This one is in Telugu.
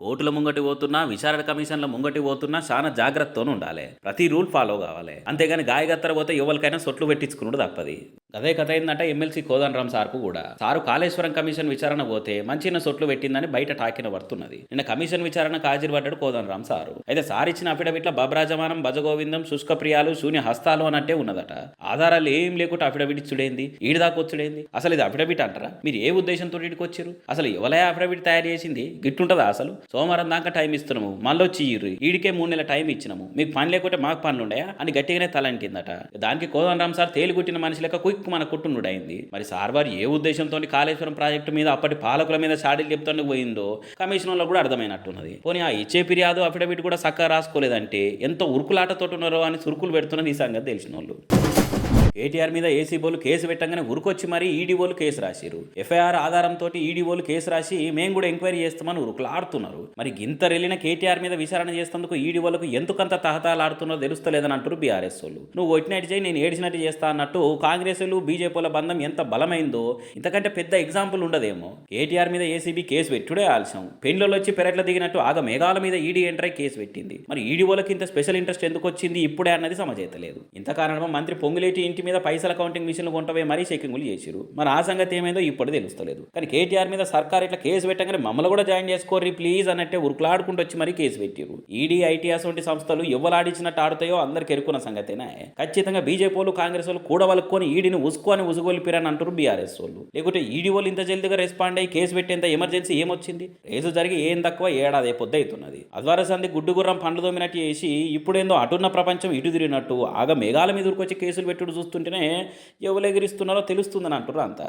కోర్టుల ముంగటి పోతున్నా, విచారణ కమిషన్ల ముంగటి పోతున్నా చాలా జాగ్రత్తతో ఉండాలి. ప్రతి రూల్ ఫాలో కావాలి. అంతేగాని గాయగత్తర పోతే ఎవరికైనా సొట్లు పెట్టించుకున్నాడు తప్పది. అదే కథ ఏంటంటే ఎమ్మెల్సీ కోదండరాం సార్కు కూడా. సారు కాళేశ్వరం కమిషన్ విచారణ పోతే మంచిన సొట్లు పెట్టిందని బయట టాకిన పడుతున్నది. నిన్న కమిషన్ విచారణకు హాజరుపడ్డాడు కోదండరాం సారు. అయితే సార్ ఇచ్చిన అఫిడవిట్ల బబ్రాజమానం, భజగోవిందం, శుష్క ప్రియాలు, శూన్య హస్తాలు అన్నట్టే ఉన్నదట. ఆధారాలు ఏం లేకుండా అఫిడవిట్ ఇచ్చుడేంది, ఈడిదాకొచ్చుడేంది? అసలు ఇది అఫిడవిట్ అంటారా? మీరు ఏ ఉద్దేశంతో ఇడికి వచ్చారు? అసలు ఎవలే అఫిడవిట్ తయారు చేసింది? గిట్టుంటదా అసలు? సోమవారం దాకా టైం ఇస్తున్నాము, మళ్ళీ వచ్చి ఈడికే 3 నెలల టైం ఇచ్చినాము, మీకు పని లేకుంటే మాకు పనులు ఉండయా అని గట్టిగానే తలంటిందట. దానికి కోదండరాం సార్ తేలిగుట్టిన మనిషి లెక్క క్విక్ మన కుట్టునుడైంది. మరి సార్ వారు ఏ ఉద్దేశంతో కాళేశ్వరం ప్రాజెక్టు మీద అప్పటి పాలకుల మీద షాడీలు చెప్తాను పోయిందో కమిషనర్లో కూడా అర్థమైనట్టున్నది. పోనీ ఆ ఇచ్చే ఫిర్యాదు అఫిడవిట్ కూడా చక్కగా రాసుకోలేదంటే ఎంతో ఉరుకులాటతో ఉన్నారో అని సురుకులు పెడుతున్నది ఈ సంగతి తెలిసిన వాళ్ళు. కేటీఆర్ మీద ఏసీబోలు కేసు పెట్టంగానే ఉరుకొచ్చి మరీ ఈడీఓలు కేసు రాసిరు. ఎఫ్ఐఆర్ ఆధారంతో ఈడీఓలు కేసు రాసి మేము కూడా ఎంక్వైరీ చేస్తామని ఉరుకులాడుతున్నారు. మరి గింత రెల్లిన కేటీఆర్ మీద విచారణ చేసేందుకు ఈడీఓలకు ఎందుకంత తహతాలాడుతున్నారో తెలుస్తలేదని అంటారు బీఆర్ఎస్ వాళ్ళు. నువ్వు కొట్టినట్టు చేయి, నేను ఏడిచినట్టు చేస్తా అన్నట్టు కాంగ్రెస్లు బీజేపీల బంధం ఎంత బలమైందో ఇంతకంటే పెద్ద ఎగ్జాంపుల్ ఉండదేమో. కేటీఆర్ మీద ఏసీబీ కేసు పెట్టుడే ఆలస్యం. పెండ్లలో వచ్చి పెరట్ల దిగినట్టు ఆగ మేఘాల మీద ఈడీ ఎంట్రై కేసు పెట్టింది. మరి ఈడీఓలకు ఇంత స్పెషల్ ఇంట్రెస్ట్ ఎందుకు వచ్చింది ఇప్పుడే అన్నది సమజైతలేదు. ఇంత కారణమా మంత్రి పొంగులేటి ఇంటి మీద పైసల కౌంటింగ్ మిషన్లు కొంటవే మరీ చెకింగులు చేసిరు. మరి ఆ సంగతి ఏమైందో ఇప్పుడు తెలుస్తలేదు. కానీ కేటీఆర్ మీద సర్కార్ ఇట్లా కేసు పెట్టగానే మమ్మల్ని కూడా జాయిన్ చేసుకోర్రి ప్లీజ్ అన్నట్టే ఉరుకులాడుకుంటూ వచ్చి మరీ కేసు పెట్టిరు. ఈడీ, ఐటీఎస్ వంటి సంస్థలు ఎవలాడించినట్టు ఆడుతాయో అందరికి ఎరుకున్న సంగతేనా. ఖచ్చితంగా బీజేపీ వాళ్ళు, కాంగ్రెస్ వాళ్ళు కూడా వాళ్ళకొని ఈడీని ఉసుకొని ఉసుగొలిపిరని అంటారు బీఆర్ఎస్ వాళ్ళు. లేకుంటే ఈడీ వాళ్ళు ఇంత జల్దిగా రెస్పాండ్ అయ్యి కేసు పెట్టేంత ఎమర్జెన్సీ ఏమొచ్చింది? రేసు జరిగి ఏం తక్కువ ఏడాది పొద్దు అవుతున్నది. అద్వార సంది గుడ్డుగుర్రం పండ్లు దోమినట్టు చేసి ఇప్పుడేందో అటున్న ప్రపంచం ఇటు తిరిగినట్టు ఆగ మేఘాల మీద ఉరికొచ్చి కేసులు పెట్టుడు చూస్తుంటేనే ఎవరు ఎగిరిస్తున్నారో తెలుస్తుందని అంటారు అంతా.